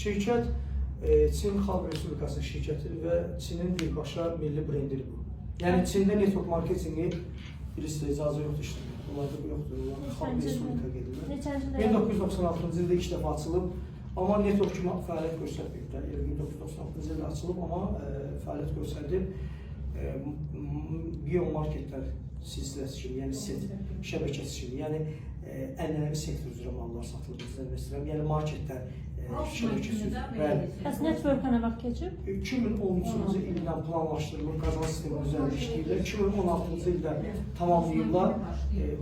Şirkət Çin Xalq Respublikasının şirkətidir və Çinin birbaşa milli brendidir bu. Yəni Çində network marketingi bilirsiniz, icazə yoxdur işte. Onlarda bu yoxdur. Xalq Respublika gedirlər. 1996-cı ildə ilk dəfə açılıb, amma network kimi fəaliyyət göstərməyiblər. 1996-cı ildə açılıb, amma fəaliyyət göstərdi. Biomarketlər silsiləsi kimi, yəni set şəbəkəsi kimi, yəni ənənəvi sektor üzrə mallar satılır, bizdən istəyirəm. Yəni marketlər şəbəkəsi üzrə. Bəs network nə vaxt keçib? 2013-cü ildən planlaşdırılıb, qazanc sistemi üzərində işləyirlər. 2016-cı ildə tamamlayırlar.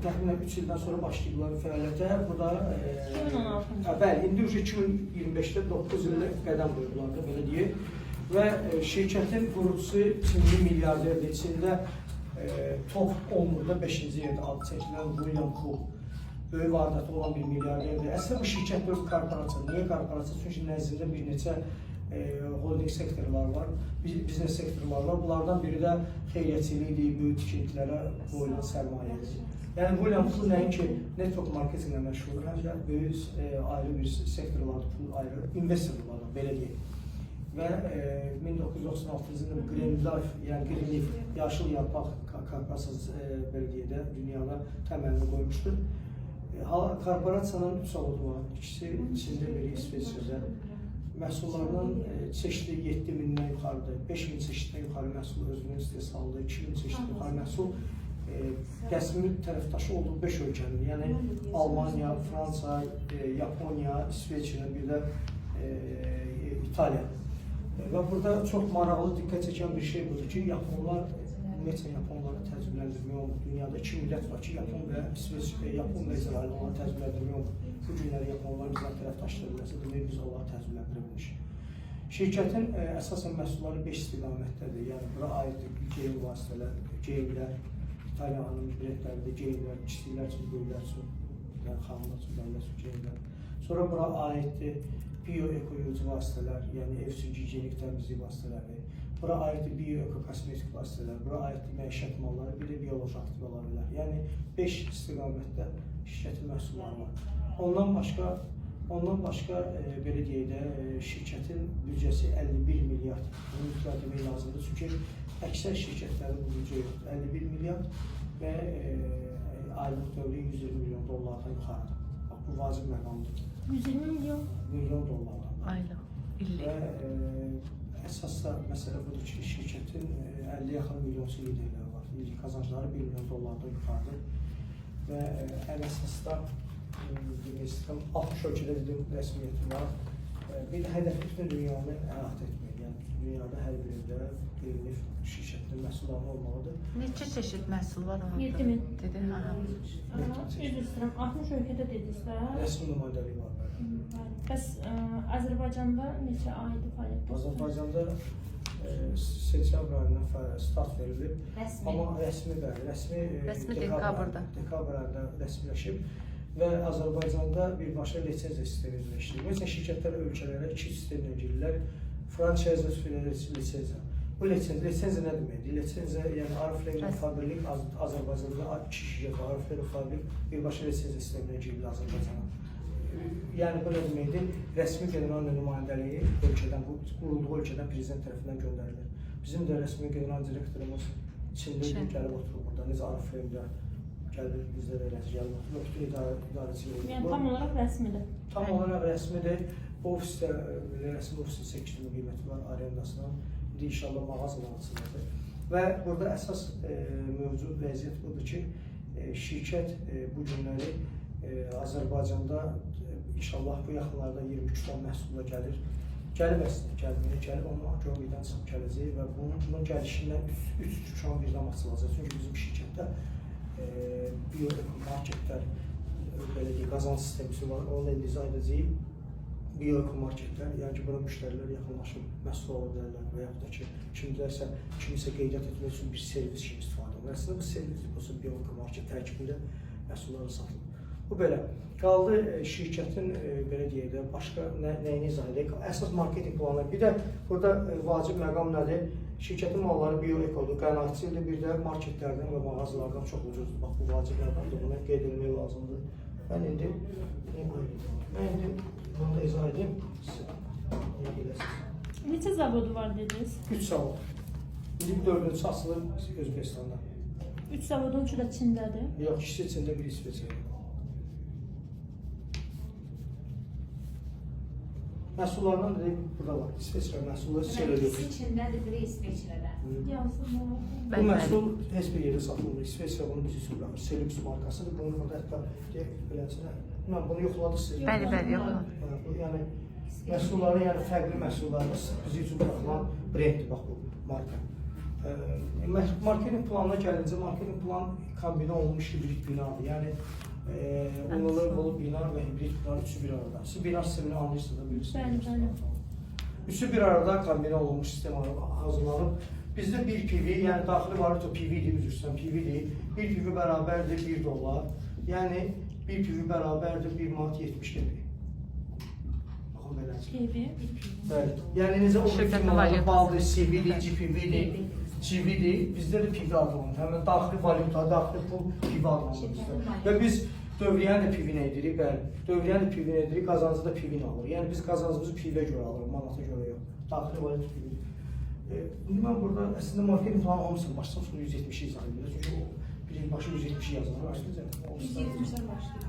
Təxminən 3 ildən sonra başlayırlar fəaliyyətə. Burada 2016-cı. Bəli, indi 2025-də 9 ildə qədəm qoyublar da, belə deyək. Və şirkətin qurucusu Çinli milyarderdir. Çində top 10-da 5-ci yerdə adı çəkilən William Hu. Böyük varlıqda olan bir milyarderdir. Əslində bu şirkət bir korporasiya. Niyə korporasiya? Çünki nəzdində bir neçə holding sektorlar var, biznes sektorlar var. Bunlardan biri də xeyriyyəçilikdir, böyük tikintilərə qoyulan sərmayədir. Yəni William Hu nəinki network marketinqlə məşğuldur, həm də böyük ayrı bir sektorlardır, pul ayrı, investorlardan, belə deyək. Və 1996-cı ildə Green Life, yəni Green Leaf, yaşıl yarpaq korporasiyası bölgədə dünyada təməlini qoymuşdur. Korporasiyanın 3 zavodu var, ikisi Çində, biri İsveçrədə. Məhsullardan çeşidi 7.000-dən yuxarıdır, 5.000 çeşiddən yuxarı məhsul özünün istehsalıdır, 2.000 çeşiddən yuxarı məhsul rəsmi tərəfdaşı olduğu 5 ölkənin, yəni Almaniya, Fransa, Yaponiya, İsveçrə, bir də İtaliya. Və burada çox maraqlı, diqqət çəkən bir şey budur ki, Yaponlar, ümumiyyətlə Yaponları təcrübələndirmək olmur. Dünyada 2 millət var ki, Yapon və İsveçrə, Yapon və İsrail onları təcrübələndirmək olmur. Bu günləri Yaponlar bizdən tərəfdaşlarımızda demək biz onları təcrübələndirə bilmişik. Şirkətin əsasən məhsulları 5 istiqamətdədir. Yəni, bura aiddir geyim vasitələr, geyimlər, İtalyanın brendləridir, geyimlər, kiçiklər üçün, böyüklər üçün, yəni xanımlar üçün, bəylər üçün geyimlər. Sonra bura aiddir bioekoloji vasitələr, yəni ev üçün gigiyenik təmizlik vasitələri, bura aiddir bioekokosmetik vasitələr, bura aiddir məişət malları, bir də bioloji aktiv olarlar. Yəni 5 istiqamətdə şirkətin məhsulları var. Ondan başqa belə deyək də, şirkətin büdcəsi 51 milyard. Bunu mütləq demək lazımdır, çünki əksər şirkətlərin bu büdcə yoxdur. 51 milyard və aylıq dövri 120 milyon dollardan yuxarıdır. Bax, bu vacib məqamdır. 120 milyon? Milyon dollardan. Aylıq, illik. Və əsas da məsələ budur ki, şirkətin 50 yaxın milyonsu liderləri var. İllik qazancları 1 milyon dollardan yuxarıdır. Və ən əsas da 60 ölkədə rəsmiyyəti var. Bir hədəfi bütün dünyanı əhatə etmək, yəni dünyada hər birində bir şirkətinin məhsulları olmalıdır. Neçə çeşid məhsul var orada? 7000. Dedin, Üzr istəyirəm, 60 ölkədə dediniz də? Rəsmi nümayəndəlik var. Bəs Azərbaycanda neçə aydır fəaliyyət göstərir? Azərbaycanda sentyabr ayından start verilib. Amma rəsmi dekabrda rəsmiləşib. Və Azərbaycanda birbaşa lisenziya sistemi üzrə işləyir. Mesela şirkətlər ölkələrə 2 sistemlə girirlər. Franchise lisenziya. Bu lisenziya nə deməkdir? Lisenziya, yəni Ariflame Fabrik Azərbaycanda 2 şirkət var. Ariflame Fabrik birbaşa lisenziya sisteminə girilir Azərbaycana. Yəni bu nə deməkdir? Rəsmi general nümayəndəliyi ölkədən, bu qurulduğu ölkədən prezident tərəfindən göndərilir. Bizim də rəsmi general direktorumuz Çində gəlib oturur burada. Necə Ariflame'də gəlib bizdə də gəlib oturur. Bütün idarəçi verir. Yəni tam olaraq rəsmidir? Tam olaraq rəsmidir. Bu ofisdə, rəsmi ofisin 8 min qiyməti var arendasından. İndi inşallah mağazalar açılacaq. Və burada əsas mövcud vəziyyət budur ki, şirkət bu günləri Azərbaycanda inşallah bu yaxınlarda 23 ton məhsulla gəlir. Gəlib əslində, gəlib onun Gölgədən çıxıb gələcək və bunun gəlişindən 3 uçağın birdən açılacaq. Çünki bizim şirkətdə bioekomarketlər, belə deyək, qazanc sistemisi var. Onunla izah edəcəyik. Bioekomarketlər, yəni ki, bura müştərilər yaxınlaşıb məhsul ala bilərlər və yaxud da ki, kimisə qeydiyyat etmək üçün bir servis kimi istifadə edir. Əslində bu servis bioekomarket tərkibində məhsulları satılır. Bu belə. Qaldı şirkətin, belə deyək də, başqa nəyini izah edək? Əsas marketing planları. Bir də burada vacib məqam nədir? Şirkətin malları bioekodur, qənaətçidir, bir də marketlərdən və mağazalardan çox ucuzdur. Bax, bu vacib məqamdır, buna qeyd edilmək lazımdır. Mən indi bunu da izah edeyim sizə. Neçə zavodu var dediniz? 3 zavod. İndi 4-cü açılır Özbəkistanda. 3 zavodun üçü də Çindədir. Yox, ikisi içində biri İsveçrədə. Məhsullardan da burada var. İsveçrə məhsulları İkisi selölöz. Çindədir, biri İsveçrədə. Yazsınlar. Bu məhsul heç bir yerdə satılmır. İsveçrə bunu biz üçün bırakır. Selux markasıdır. Bunun burada hətta beləsinə. Mən bunu yoxladı sizə. Bəli, yoxladı. Yəni məhsulları, yəni fərqli məhsulları biz üçün bırakılan brenddir bax bu marka. Marketing planına gəlincə, marketing plan kombinə olmuş hibrid binadır. Yəni unlu bolu bina və hibrid bina üçü bir arada. Siz bina sistemini anlayırsınız da bilirsiniz. Bəli. Üçü bir arada kombinə olunmuş sistem hazırlanıb. Bizdə bir PV, yəni daxili valyuta PV-dir, üzrsən PV-dir. Bir PV bərabərdir $1. Yəni bir PV bərabərdir 1 manat 70 qəpik. Baxın beləcə. TV. Bəli. Yəni necə o firmaların baldır, CV'dir, GPV-dir, GV-dir. Bizdə də PV adlanır. Həmin daxili valyuta, daxili pul PV adlanır bizdə. Və biz dövriyyəni də PV-nə edirik, bəli. Dövriyyəni də PV-nə edirik, qazancı da PV-nə alırıq. Yəni biz qazancımızı PV-yə görə alırıq, manata görə yox. Daxili valyuta PV. İndi mən burada əslində marketing planı olmuşsun, başdan sonra 170 izah edir. Çünki o birinci başı 170 yazılır. 170-dən başlayır.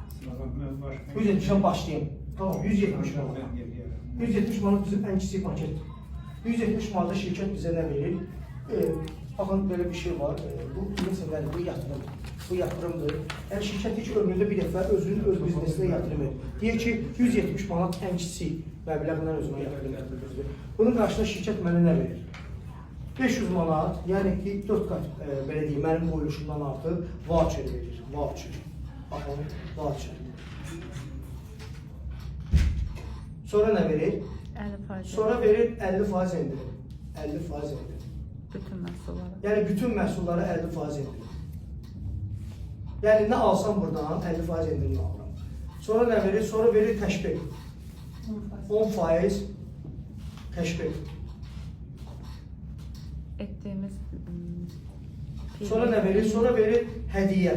170'den başlayayım. Tamam, 170 manat. 170 manat bizim en kiçik paketdir. 170 manata şirket bizə nə verir? Baxın, belə bir şey var. Bu mesela bu yatırım. Bu yatırımdır. Yəni şirket hiç ömründə bir dəfə özünün öz biznesinə yatırım edir. Deyək ki, 170 manat en kiçik məbləğindən özünə yatırım edir. Bunun qarşısında şirket mənə nə verir? 500 manat, yəni ki 4 qat belə deyim, mənim qoyuluşumdan artıq voucher verir. Voucher. Baxın, voucher. Sonra nə verir? 50%. Sonra verir 50% endirim. 50% endirim. Bütün məhsulları. Yəni bütün məhsullara 50% endirim. Yəni nə alsam buradan 50% endirim alıram. Sonra nə verir? Sonra verir təşbih. 10% təşbih. Etdiyimiz Sonra nə verir? Sonra verir hədiyyə.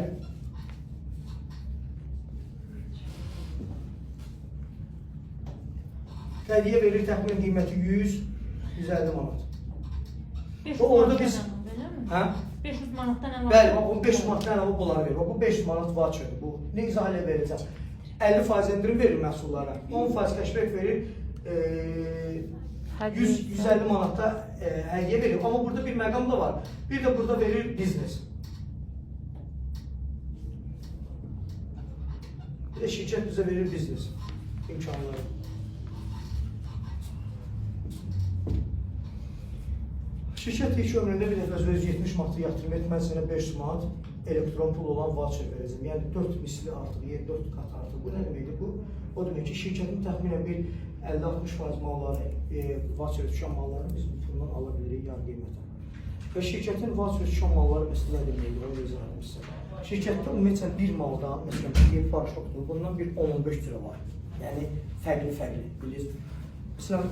Hədiyyə verir təxminən qiyməti 100-150 manat. 500 O orada manatdan biz- əlavə, belə mi? Hə? 500 manatdan əlavə. Bəli, o 500 manatdan əlavə bunları verir. Bu 500 manat voucherdir. Bu nə izah elə verəcəm? 50% endirim verir məhsullara. 10% kəşfək verir. 100-150 manatda hədiyyə verir. Amma burada bir məqam da var. Bir də burada verir biznes. Bir də şirkət bizə verir biznes imkanları. Şirkət ilk ömründə bir dəfə 170 manatı yatırım et, mən sənə 500 manat elektron pul olan voucher verəcəm. Yəni 4 misli artıq, 4 qat artıq. Bu nə deməkdir? Bu o demək ki, şirkətin təxminən bir 50-60% malları, voucher düşən malları biz bu puldan ala bilirik yarı qiymətə. Və şirkətin voucher düşən malları məsələ nə deməkdir? Onu izah edim sizə. Şirkətdə ümumiyyətlə bir maldan, məsələn, bir paraşokdur, bundan bir 10-15 lira var. Yəni fərqli, bilirsiniz. Məsələn,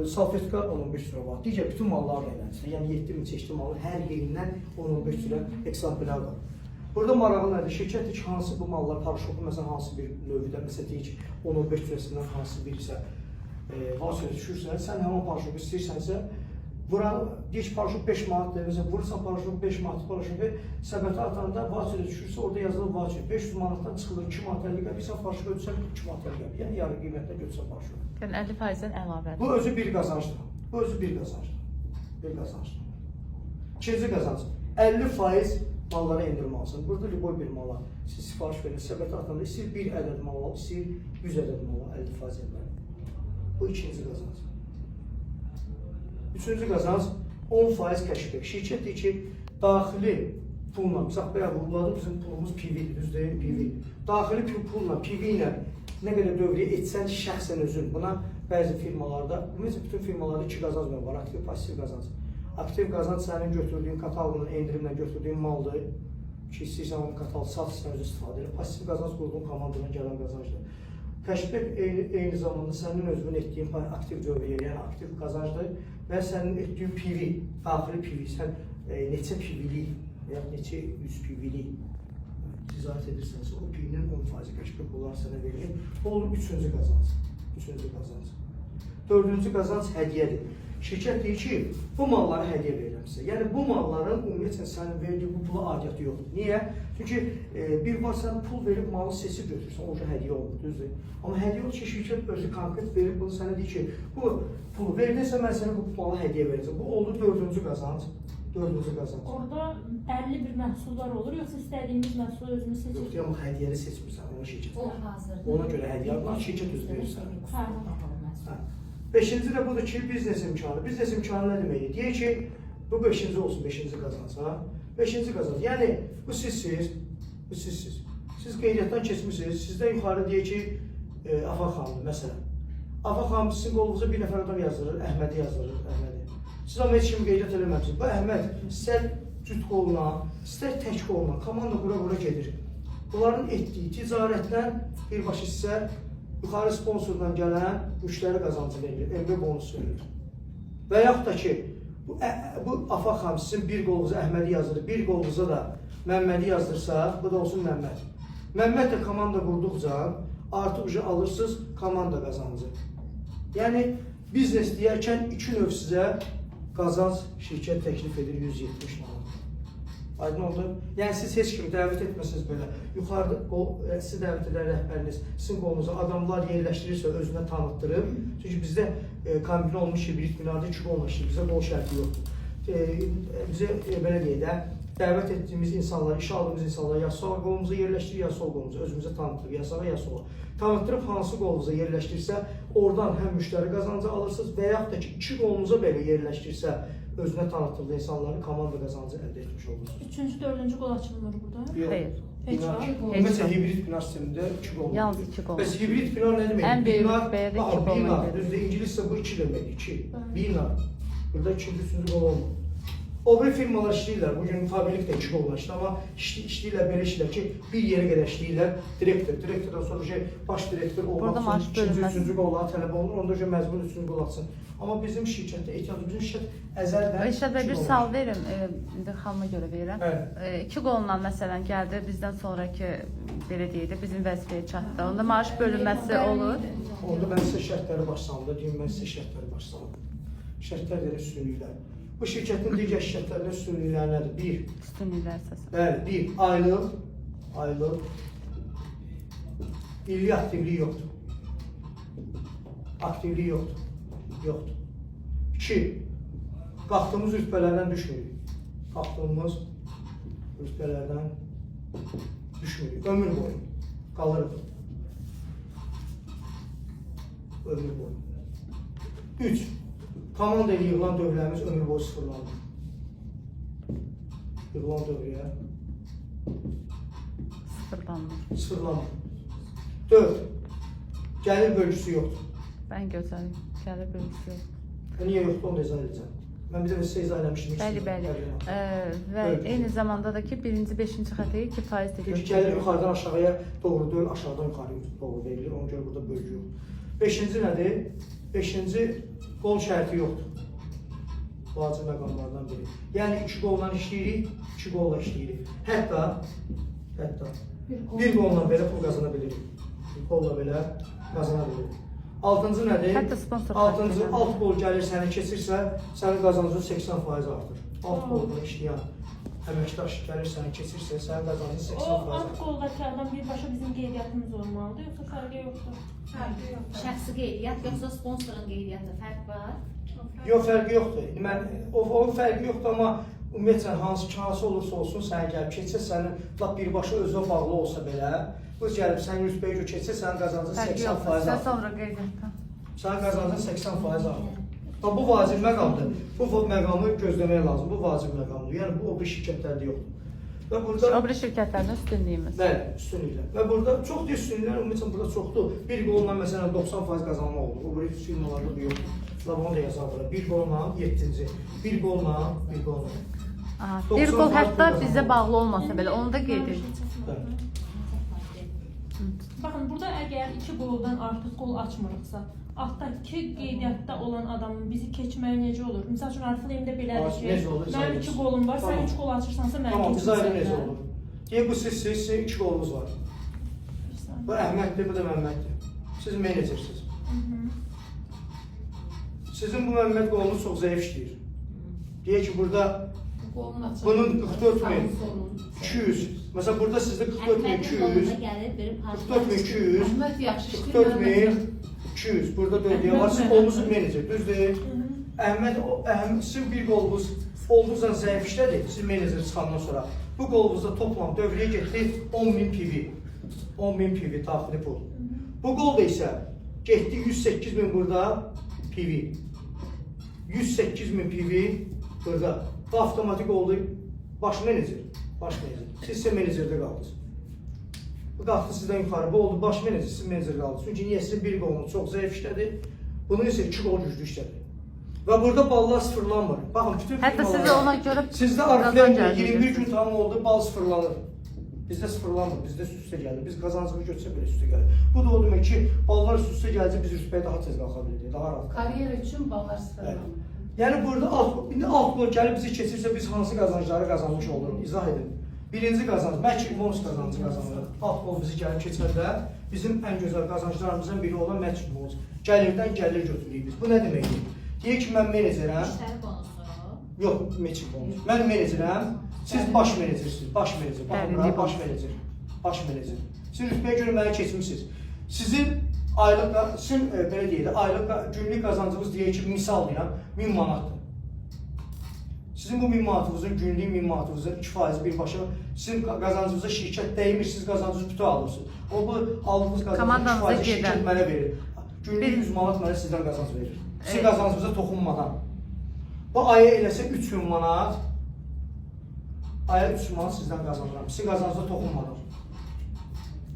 salfetka 15 lira var. Digər bütün mallar da eləncə. Yəni 7000 çeşitli malın hər yerindən 10-15 lira eksempllər var. Burada marağı nədir? Şirkət ki, hansı bu mallar, paraşoku məsələn hansı bir növüdə, məsələn deyək ki, 10-15 lirasından hansı birsə voucher düşürsə, sən həmin paraşoku istəyirsənsə, bura deyək ki, paraşok 5 manatdır, məsələn, vurursan paraşok 5 manat paraşoku, səbətə atanda voucher düşürsə, orada yazılır voucher. 500 manatdan çıxılır 2 manat 50 qəpik, sən paraşoku ödəsən 2 manat 50 qəpik. Yəni yarı qiymətlə götürsən paraşoku. Yəni 50%-dən əlavədir. Bu özü bir qazancdır. Bu özü bir qazancdır. Bir qazancdır. İkinci qazanc. 50% mallara endirim alsın. Burada liboy bir mala siz sifariş verin, səbətə atanda istəyir 1 ədəd mal al, istəyir 100 ədəd mal al, 50% endirim. Bu ikinci qazanc. Üçüncü qazanc 10% kəşfək. Şirkət deyir ki, daxili pulla, misal bayaq vuruladı, bizim pulumuz PV-dir, düz deyil PV. Daxili pulla, PV ilə nə qədər dövriyyə etsən şəxsən özün, buna bəzi firmalarda, ümumiyyətlə bütün firmalarda iki qazanc var, aktiv, pasiv qazanc. Aktiv qazanc sənin götürdüyün kataloqla, endirimlə götürdüyün maldır ki, istəyirsən onun kataloq sat, sən özü istifadə edir. Pasiv qazanc qurduğun komandadan gələn qazancdır. Kəşfək eyni zamanda sənin özünün etdiyin aktiv dövriyyə, yəni aktiv qazancdır və sənin etdiyin PV, daxili PV, sən neçə PV-lik və ya neçə 100 PV-lik ticaret edirsənsə, o PV-nin 10% kəşfək olaraq sənə verilir. O olur üçüncü qazanc. Üçüncü qazanc. Dördüncü qazanc hədiyyədir. Şirkət deyir ki, bu malları hədiyyə verirəm sizə. Yəni bu malların ümumiyyətlə sənin verdiyi bu pula aidiyyatı yoxdur. Niyə? Çünki bir var sən pul verib malı seçib götürürsən, o da hədiyyə olmur, düzdür? Amma hədiyyə olur ki, şirkət özü konkret verib bunu sənə deyir ki, bu pulu verdinsə mən sənə bu malı hədiyyə verəcəm. Bu oldu dördüncü qazanc. Dördüncü qazanc. Orada 50 bir məhsullar olur, yoxsa istədiyimiz məhsulu özümüz seçirik? Yoxdur, amma hədiyyəni seçmirsən, onu şirkət. O hazır. Ona görə hədiyyə almaq şirkət özü verirsən. Hə. Beşinci də budur ki, biznes imkanı. Biznes imkanı nə deməkdir? Deyək ki, bu beşinci olsun, beşinci qazanc. Beşinci qazanc. Yəni, bu sizsiz, bu sizsiz. Siz qeydiyyatdan keçmişsiniz, sizdən yuxarı deyək ki, Afaq xanımdır, məsələn. Afaq xanım sizin qolunuza bir nəfər adam yazdırır, Əhmədi yazdırır, Əhmədi. Siz amma heç kimi qeydiyyat eləməmişsiniz. Bu Əhməd istər cüt qoluna, istər tək qoluna, komanda qura-qura gedir. Bunların etdiyi ticarətdən birbaşa sizə yuxarı sponsordan gələn müştəri qazancı verilir, MB bonus verilir. Və yaxud da ki, bu Afaq xanım sizin bir qolunuza Əhmədi yazdırır, bir qolunuza da Məmmədi yazdırsa, bu da olsun Məmməd. Məmməd də komanda qurduqca artıq alırsınız komanda qazancı. Yəni, biznes deyərkən iki növ sizə qazanc şirkət təklif edir 170 manat. Aydın oldu? Yəni, siz heç kimi dəvət etməsiniz belə. Yuxarıda sizi dəvət edən rəhbəriniz sizin qolunuza adamlar yerləşdirirsə, özünə tanıtdırıb. Çünki bizdə kombinə olmuş hibrit binada 2 qol işləyir, bizdə qol şərti yoxdur. Bizə belə deyək də, dəvət etdiyimiz insanlar, işə aldığımız insanlar ya sağ qolumuza yerləşdirir, ya sol qolumuza özümüzə tanıtdırıb, ya sağa, ya sola. Tanıtdırıb hansı qolunuza yerləşdirsə, oradan həm müştəri qazancı alırsınız və yaxud da ki, 2 qolunuza belə yerləşdirsə, özünə tanıtdırdığı insanların komanda qazancı əldə etmiş olursunuz. Üçüncü, dördüncü qol açılmır burada. Xeyr. Heç var. Mesela hibrit bina sistemində 2 qol. Yalnız 2 qol. Bəs hibrit bina nə demək? Ən böyük rütbəyə də 2 qol bina, verir. düzdür, ingiliscə bu 2 demək, 2. Bina. Burada 2-3-cü qol olmur. O biri firmalar işləyirlər, bugün fabrik də 2 qolla işləyir, amma işləyirlər belə işləyirlər ki, bir yerə qədər işləyirlər, direktordan sonra ki, baş direktor olmaq üçün 2-3-cü qollara tələb olunur, onda ki, məcbur 3-cü qol açsın. Amma bizim şirkətdə ehtiyacımız, bizim şirkət əzəldən İşte bir sual verim, indi xanıma görə verirəm. Bəli. 2 qolla məsələn gəldi, bizdən sonraki belə deyək də bizim vəzifəyə çatdı. Onda maaş bölünməsi olur. Onda mən sizə şərtləri başlandı, deyim mən sizə şərtləri başlandı. Şərtlər də üstünlüklər. Bu şirkətin digər şirkətlərinin üstünlükləri nədir? 1. Üstünlüklər əsasında. Bəli, 1. Aylıq. İlli aktivliyi yoxdur. Aktivliyi yoxdur. Yoxdur. 2. Qalxdığımız rütbələrdən düşmürük. Qalxdığımız rütbələrdən düşmürük. Ömür boyu qalırıq. Ömür boyu. 3. Komanda ilə yığılan dövrlərimiz ömür boyu sıfırlanır. Yığılan dövrəyə sıfırlanır. 4. Gəlir bölgüsü yoxdur. Ən gözəl gəlir bölgüsü yoxdur. Niyə yoxdur, onu da izah edəcəm. Mən bir də sizə izah eləmişdim. Bəli. Və eyni zamanda da ki, 1-ci, 5-ci xəttəyə 2% də Çünki gəlir yuxarıdan aşağıya doğru deyil, aşağıdan yuxarıya doğru verilir. Ona görə burada bölgü yoxdur. 5-ci nədir? 5-ci qol şərti yoxdur. Vacib məqamlardan biri. Yəni 2 qolla işləyirik, 2 qolla işləyirik. Hətta bir qolla belə pul qazana bilirik. Bir qolla belə qazana bilirik. 6-cı nədir? Hətta sponsor 6-cı alt qol gəlir səni keçirsə, sənin qazancın 80% artır. Alt qolda işləyən əməkdaş gəlir səni keçirsə, sənin qazancın 80% O artır. alt qoldakı adam birbaşa bizim qeydiyyatımız olmalıdır, yoxsa fərqi yoxdur? Fərqi yoxdur. Şəxsi qeydiyyat, yoxsa sponsorun qeydiyyatı fərq var? Yox, fərqi yoxdur. O fərqi yoxdur, amma ümumiyyətlə hansı olursa olsun, sənə gəlib keçsə, sənin birbaşa özünə bağlı olsa belə, bu gəlib sənin rütbəyə keçsə, sənin qazancın 80% Sən artır. sonra qeydiyyatda. Sənin qazancın 80% artır. Bu vacib məqamdır. Bu məqamı gözləmək lazım. Bu vacib məqamdır. Yəni bu o bir şirkətlərdə yoxdur. Və burada O biri şirkətlərin üstünlüyümüz. bəli, üstünlüklər. Və burada çoxdur üstünlüklər, ümumiyyətlə burada çoxdur. Bir qolla məsələn 90% qazanma olur. O biri firmalarda bu yoxdur. Onu da yazarlar. Bir qolla 7-ci. Bir qolla. Bir qol hətta bizə bağlı olmasa belə, onu da qeyd edirik. Baxın, burada əgər 2 qoldan artıq qol açmırıqsa, altdakı qeydiyyatda olan adamın bizi keçməyi necə olur? Misal üçün, Arifləyimdə belədir ki, mənim 2 qolum var, sən 3 qol açırsansa mənim Tamam, bizə ayrı necə keçirsən. olur? Deyək, bu sizin 2 qolunuz var. Bu Əhməddir, bu da Məmməddir. Siz menejersiniz. Sizin bu Məhəmməd qolunuz çox zəif işləyir. Deyək ki, burada Qolun açılır. bunun 44.200. Məsələn, burada sizdə 44.200. 44.200. Əhməd yaxşı işləyir. 44.200. Burada 4'ye var. Siz qolunuzun menecer, düzdür? Əhməd, sizin bir qolunuz olduğunuzdan zəif işlədir. Siz menecer çıxandan sonra. Bu qolunuzda toplam dövriyə getdi 10.000 PV. 10.000 PV daxili pul. Bu qolda isə getdi 108.000 burada PV. 108.000 PV burada. Bu avtomatik oldu baş menecer. Baş menecer. Siz ise menecerde qaldınız. Bu qalxdı sizdən yuxarı. Bu oldu baş menecer, siz menecer qaldınız. Çünki niyə sizin bir qolunuz çox zəif işlədi, bunun isə 2 qol güclü işlədi. Və burada ballar sıfırlanmır. Baxın, bütün Hətta sizə ona görə sizdə ariflərlə 21 gün tamam oldu, bal sıfırlanır. Bizdə sıfırlanmır, bizdə üstə gəlir. Biz qazancımı götürsə belə üstə gəlir. Bu da o demək ki, ballar üstə gələcək, biz rütbəyə daha tez qalxa bilirik, daha rahat. Kariyer üçün ballar sıfırlanır. Yəni burada indi alt blok gəlib bizi keçirsə biz hansı qazancları qazanmış oluruq? İzah edin. Birinci qazanc, məhkil bonus qazancı qazanırıq. Alt blok bizi gəlib keçərdə bizim ən gözəl qazanclarımızdan biri olan məhkil bonus. Gəlirdən gəlir götürürük biz. Bu nə deməkdir? Deyək ki, mən menecerəm. Müştəri bonusu. Yox, məhkil bonus. Mən menecerəm, siz baş menecersiniz. Baş menecer. Baxın, bura baş menecer. Baş menecer. Siz rütbəyə görə məni keçmişsiniz. Sizin aylıq, sizin belə deyək də, aylıq günlük qazancınız deyək ki, misal deyəm, 1000 manatdır. Sizin bu 1000 manatınızın, günlük 1000 manatınızın 2% birbaşa sizin qazancınıza şirkət dəymir, siz qazancınızı bütün alırsınız. O bu aldığınız qazancınızın 2% şirkət mənə verir. Günlük 100 manat mənə sizdən qazanc verir. Sizin qazancınıza toxunmadan. Bu aya eləsə 3000 manat, aya 3000 manat sizdən qazanıram. Sizin qazancınıza toxunmadan.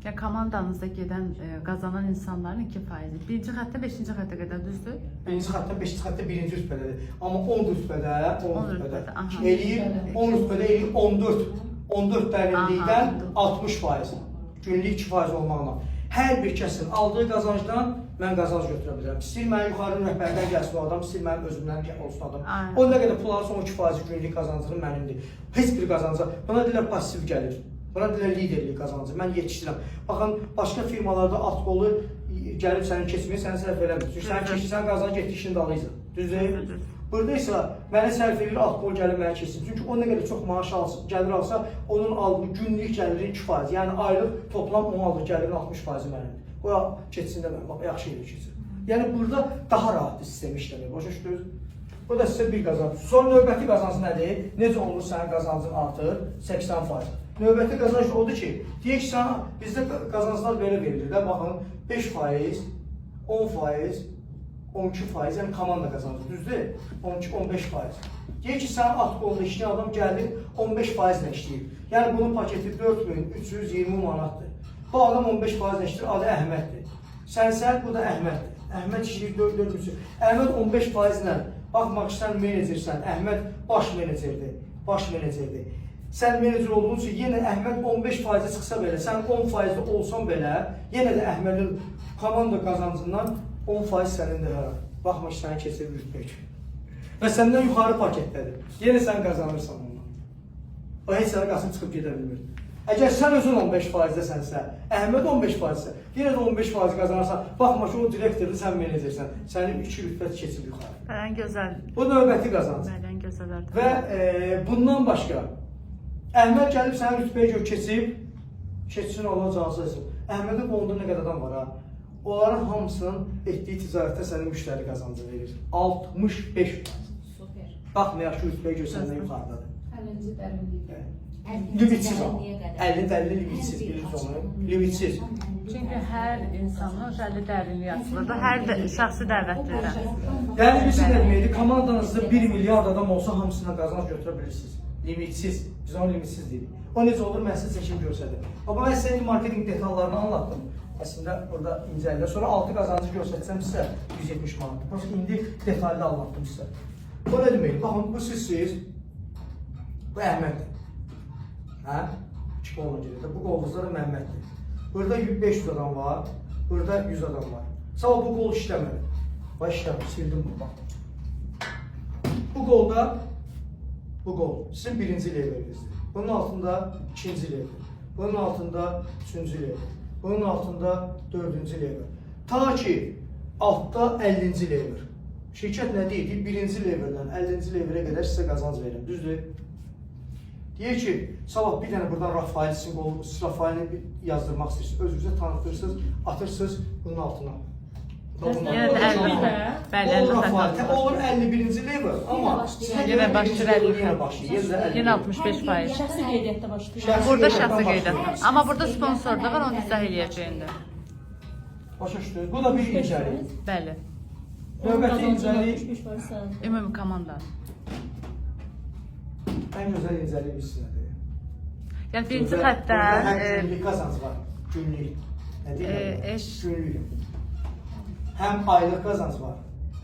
ya komandanızda gedən qazanan insanların 2%. Birinci xəttə 5-ci xəttə qədər düzdür? Birinci xəttə 5-ci xəttə birinci rütbədədir. Amma 10 rütbədə, 10 rütbədə aha. eləyir, 10 rütbədə eləyir 14 dərinlikdən 60%. Günlük 2% olmaqla. Hər bir kəsin aldığı qazancdan mən qazanc götürə bilirəm. İstəyir mənim yuxarı rəhbərdən gəlsin o adam, istəyir mənim özümdən olsun adam. O nə qədər pul alırsa 12% günlük qazancım mənimdir. Heç bir qazanca, buna deyirlər pasiv gəlir. Buna deyirlər liderlik qazancı. Mən yetişdirəm. Baxın, başqa firmalarda alt qolu gəlib sənin keçməyə səni sərf eləmir. Çünki sən keçirsən qazanc getdi işini dalıysan. Düzdür? Burada isə mənə sərf edir, alt qol gəlib mənə keçsin. Çünki o nə qədər çox maaş gəlir alsa, onun aldığı günlük gəliri 2%. Yəni aylıq toplam onun aldığı gəlirin 60%-i mənimdir. O keçsin də mən, bax, yaxşı ilə keçsin. Yəni burada daha rahatdır sistemi işləmək. Başa düşdünüz? Bu da sizə bir qazanc. Sonra növbəti qazancı nədir? Necə olur sənin qazancın artır? 80%. Növbəti qazanc odur ki, deyək ki, sana bizdə qazanclar belə verilir də, baxın, 5%, 10%, 12%, yəni komanda qazancı, düzdür? 12-15%. Deyək ki, sənin alt qolunda işləyən adam gəldi, 15% ilə işləyir. Yəni bunun paketi 4320 manatdır. Bu adam 15% ilə işləyir, adı Əhməddir. Sən, bu da Əhməddir. Əhməd işləyir 4-4-3. Əhməd 15% ilə, baxmaq ki, sən menecersən, Əhməd baş menecerdir. Baş menecerdir. Sən menecer olduğun üçün yenə Əhməd 15%-ə çıxsa belə, sən 10%-də olsan belə, yenə də Əhmədin komanda qazancından 10% sənindir hər an. Baxma ki, səni keçir rütbə ki. Və səndən yuxarı paketdədir. Yenə sən qazanırsan ondan. O heç sənə qasıb çıxıb gedə bilmir. Əgər sən özün 15%-dəsənsə, Əhməd 15%-sə, yenə də 15% qazanırsan, baxma ki, o direktordur, sən menecersən. Sənin 2 rütbə keçir yuxarı. Ən gözəl. Bu növbəti qazanc. Ən gözəllərdir. Və bundan başqa, Əhməd gəlib sənin rütbəyə görə keçib, keçsin olacaqsın. Əhmədin qolunda nə qədər adam var ha? Onların hamısının etdiyi ticarətdə sənin müştəri qazancı verir. 65%. Super. Baxmayaq ki, rütbəyə görə səndən yuxarıdadır. 50-ci dərinlikdə. Limitsiz o. 50-50 limitsiz, bilirsiniz onu. Limitsiz. Çünki hər insanın özəlli dərinliyi açılır. Hər şəxsi dəvət verirəm. Yəni biz nə deməkdir? Komandanızda 1 milyard adam olsa hamısına qazanc götürə bilirsiniz. Limitsiz. Biz onu limitsiz deyirik. O necə olur, mən sizə seçim göstərdim. Amma mən sizə marketing detallarını anlattım. Əslində burada incəllər. Sonra 6 qazancı göstərsəm sizə 170 manatdır. Prosta indi detallı anlattım sizə. Bu nə demək? Baxın, bu sizsiz. Bu Əhməddir. Hə? 2 qoluna gedir. Bu qolunuzda da Məhəmməddir. Burada 500 adam var. Burada 100 adam var. Sağ ol, bu qol işləmədi. Bax işləmir, sildim bunu. Bax. Bu qolda bu qol sizin birinci leverinizdir. Bunun altında ikinci lever. Bunun altında üçüncü lever. Bunun altında dördüncü lever. Ta ki altta 50-ci lever. Şirkət nə deyir? Birinci leveldən 50-ci levelə qədər sizə qazanc verin, düzdür? Deyir ki, sabah bir dənə buradan Rafael simvolu, Rafael'i yazdırmaq istəyirsiniz, özünüzə tanıtırsınız, atırsınız bunun altına. Yenə də 50. Bəli, 50 Rafael, olur 51-ci level, amma yenə başlayır 50. Yenə 65%. Şəxsi qeydiyyatda başlayır. Burada şəxsi qeydiyyat. Amma burada sponsor da var, onu izah eləyəcəyində. Başa düşdünüz. Bu da bir incəlik. Bəli. Növbəti incəlik, Ümumi komanda. ən gözəl incəlik hissədir. Yəni birinci xəttdə Günlük qazanc var, günlük. Nə deyirəm? eş Günlük. Həm aylıq qazanc var,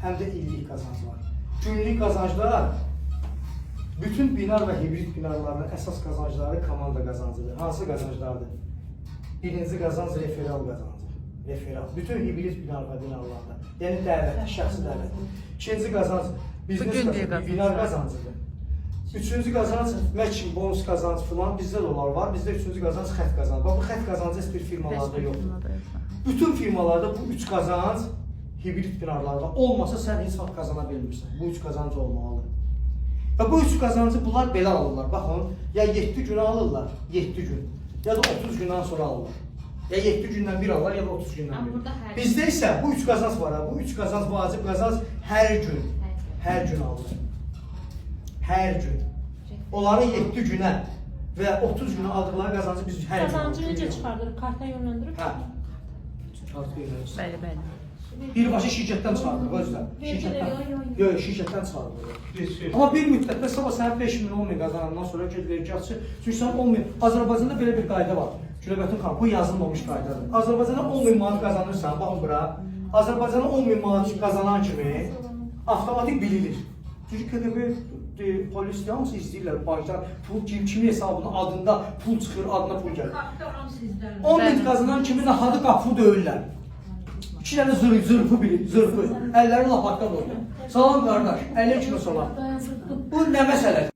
həm də illik qazanc var. Günlük qazanclar bütün binar və hibrid binarların əsas qazancları komanda qazancıdır. Hansı qazanclardır? Birinci qazanc referal qazancı. Referal. Bütün hibrid binar və binalarda. Yəni dəvət, şəxsi dəvət. İkinci qazanc biznes qazancı, binar qazancıdır. Üçüncü qazanc matching, bonus qazancı filan bizdə də onlar var. Bizdə üçüncü qazanc xətt qazancı. Bax bu xətt qazancı heç bir firmalarda yoxdur. Bütün firmalarda bu üç qazanc hibrid binarlarda olmasa sən heç vaxt qazana bilmirsən. Bu üç qazanc olmalıdır. Və bu üç qazancı bunlar belə alırlar. Baxın, ya 7 günə alırlar, 7 gün. Ya da 30 gündən sonra alırlar. Ya 7 gündən bir alırlar, ya da 30 gündən bir. Bizdə isə bu üç qazanc var. Bu üç qazanc vacib qazanc hər gün alınır. Hər gün. Onların 7 günə və 30 günə aldıqları qazancı biz hər gün alırıq. Qazancı necə çıxardırıq? Karta yönləndirib? Hə. Kartı yönləndirib. Bəli, bəli. Birbaşa şirkətdən çıxardırıq, özlə. Yox, şirkətdən çıxardırıq. Amma bir müddətdə sabah sənin 5 min, 10 min qazanandan sonra get vergi açı. Çünki sən 10 min, Azərbaycanda belə bir qayda var. Güləbətin xanım, bu yazılmamış qaydadır. Azərbaycanda 10 min manat qazanırsan, baxın bura. Azərbaycanda 10 min manat qazanan kimi avtomatik bililir. Çünki KGB polis yalnız izləyirlər, bankdan pul kimi hesabının adında pul çıxır, adına pul gəlir. 10 min qazanan kimi nahadı qapı döyürlər. 2 dənə zırpı bilir, zırpı. Əlləri lapaqdan oynar. Salam qardaş, 50 kilo salam. Bu nə məsələdir?